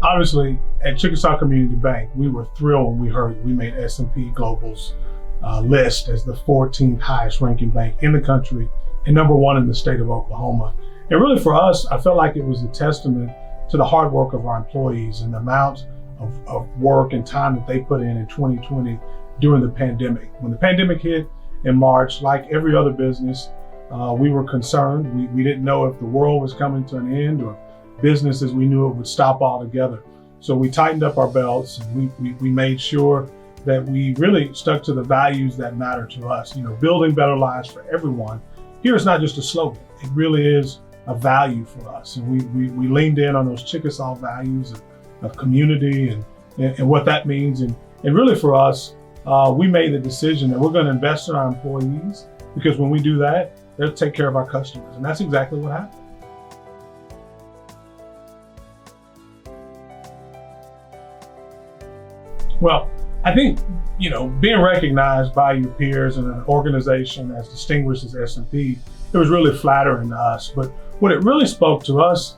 Obviously, at Chickasaw Community Bank, we were thrilled when we heard we made S&P Global's list as the 14th highest ranking bank in the country and number one in the state of Oklahoma. And really for us, I felt like it was a testament to the hard work of our employees and the amount of work and time that they put in 2020 during the pandemic. When the pandemic hit in March, like every other business, we were concerned. We didn't know if the world was coming to an end or business as we knew it would stop altogether. So we tightened up our belts and we made sure that we really stuck to the values that matter to us. You know, building better lives for everyone. Here it's not just a slogan, it really is a value for us. And we leaned in on those Chickasaw values of community and what that means. And really for us, we made the decision that we're going to invest in our employees, because when we do that, they'll take care of our customers. And that's exactly what happened. Well, I think, you know, being recognized by your peers in an organization as distinguished as S&P, it was really flattering to us. But what it really spoke to us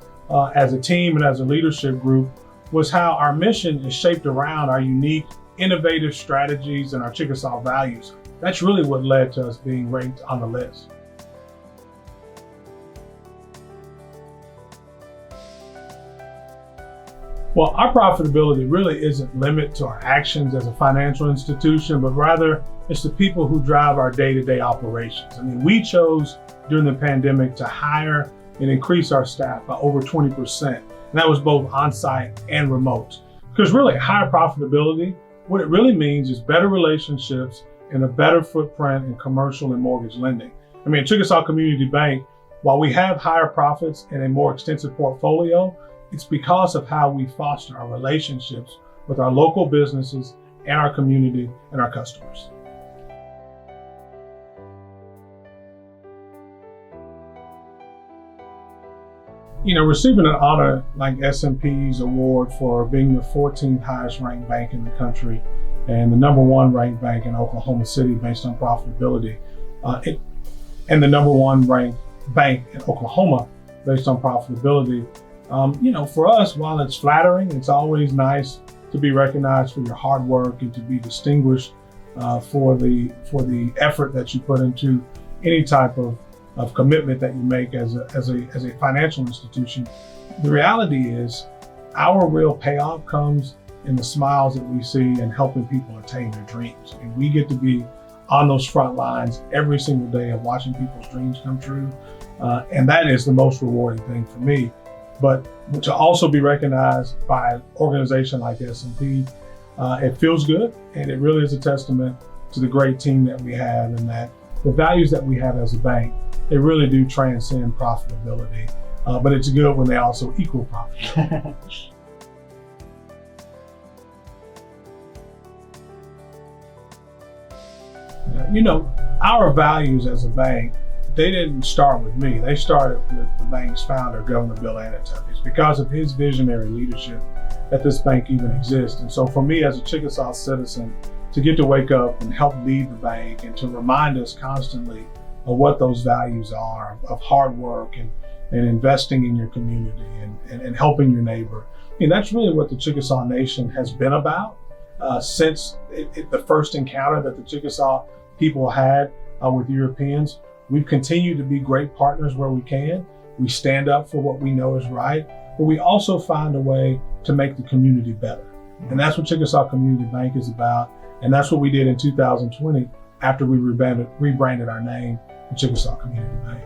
as a team and as a leadership group was how our mission is shaped around our unique, innovative strategies and our Chickasaw values. That's really what led to us being ranked on the list. Well, our profitability really isn't limited to our actions as a financial institution, but rather it's the people who drive our day-to-day operations. I mean, we chose during the pandemic to hire and increase our staff by over 20%. And that was both on-site and remote. Because really, higher profitability, what it really means is better relationships and a better footprint in commercial and mortgage lending. I mean, at Chickasaw Community Bank, while we have higher profits and a more extensive portfolio, it's because of how we foster our relationships with our local businesses and our community and our customers. You know, receiving an honor like S&P's award for being the 14th highest ranked bank in the country and the number one ranked bank in Oklahoma City based on profitability, and the number one ranked bank in Oklahoma based on profitability, you know, for us, while it's flattering, it's always nice to be recognized for your hard work and to be distinguished for the effort that you put into any type of commitment that you make as a financial institution. The reality is our real payoff comes in the smiles that we see and helping people attain their dreams. I mean, we get to be on those front lines every single day of watching people's dreams come true. And that is the most rewarding thing for me. But to also be recognized by an organization like S&P, it feels good, and it really is a testament to the great team that we have and that the values that we have as a bank, they really do transcend profitability. But it's good when they also equal profitability. You know, our values as a bank, they didn't start with me. They started with the bank's founder, Governor Bill Anatoly. It's because of his visionary leadership that this bank even exists. And so for me as a Chickasaw citizen, to get to wake up and help lead the bank and to remind us constantly of what those values are, of hard work and investing in your community and helping your neighbor. I mean, that's really what the Chickasaw Nation has been about since the first encounter that the Chickasaw people had with Europeans. We've continued to be great partners where we can. We stand up for what we know is right, but we also find a way to make the community better. And that's what Chickasaw Community Bank is about. And that's what we did in 2020 after we rebranded our name to Chickasaw Community Bank.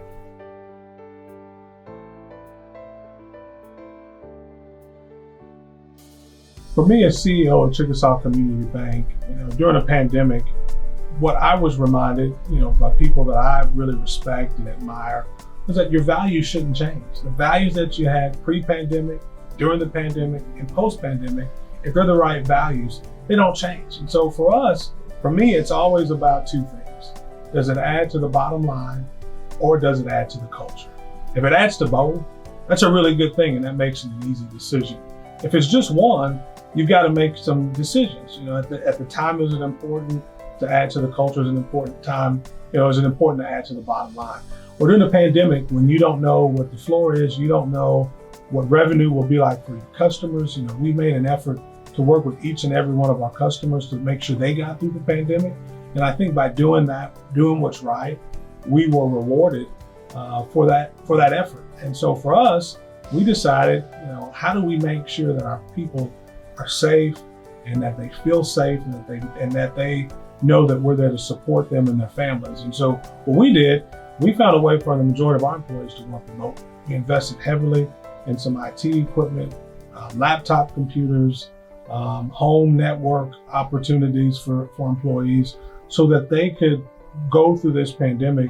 For me as CEO of Chickasaw Community Bank, you know, during the pandemic, what I was reminded, you know, by people that I really respect and admire, was that your values shouldn't change. The values that you had pre-pandemic, during the pandemic, and post-pandemic, if they're the right values, they don't change. And so for us, for me, it's always about two things. Does it add to the bottom line, or does it add to the culture? If it adds to both, that's a really good thing, and that makes it an easy decision. If it's just one, you've got to make some decisions. You know, at the time, is it important to add to the culture? Is an important time, you know, is it important to add to the bottom line? Or during the pandemic, when you don't know what the floor is, you don't know what revenue will be like for your customers. We made an effort to work with each and every one of our customers to make sure they got through the pandemic. And I think by doing that, doing what's right, we were rewarded for that effort. And so for us, we decided, how do we make sure that our people are safe and that they feel safe and that they know that we're there to support them and their families. And so what we did, we found a way for the majority of our employees to work remotely. We invested heavily in some IT equipment, laptop computers, home network opportunities for employees so that they could go through this pandemic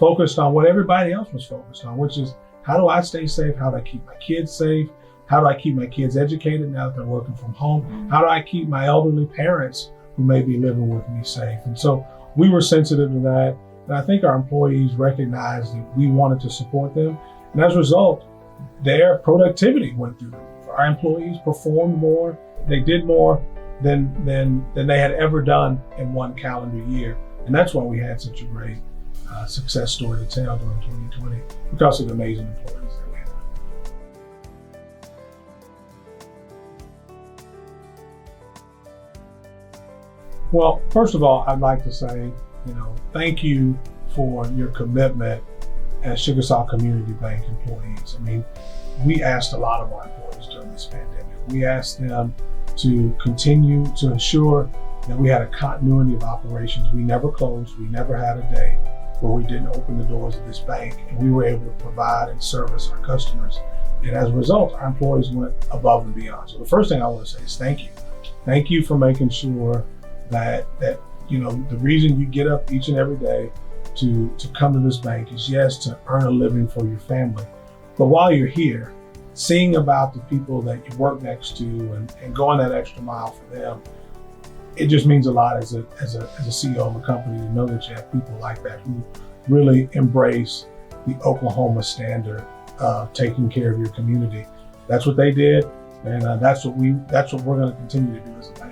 focused on what everybody else was focused on, which is how do I stay safe? How do I keep my kids safe? How do I keep my kids educated now that they're working from home? How do I keep my elderly parents who may be living with me safe? And so we were sensitive to that. And I think our employees recognized that we wanted to support them. And as a result, their productivity went through the roof. Our employees performed more. They did more than they had ever done in one calendar year. And that's why we had such a great success story to tell during 2020 because of the amazing employees that we had. Well, first of all, I'd like to say, thank you for your commitment as Chickasaw Community Bank employees. I mean, we asked a lot of our employees during this pandemic. We asked them to continue to ensure that we had a continuity of operations. We never closed. We never had a day where we didn't open the doors of this bank, and we were able to provide and service our customers. And as a result, our employees went above and beyond. So the first thing I want to say is thank you. Thank you for making sure that the reason you get up each and every day to come to this bank is, yes, to earn a living for your family. But while you're here, seeing about the people that you work next to and going that extra mile for them, it just means a lot as a CEO of a company to know that you have people like that who really embrace the Oklahoma standard of taking care of your community. That's what they did, and that's what we're going to continue to do as a bank.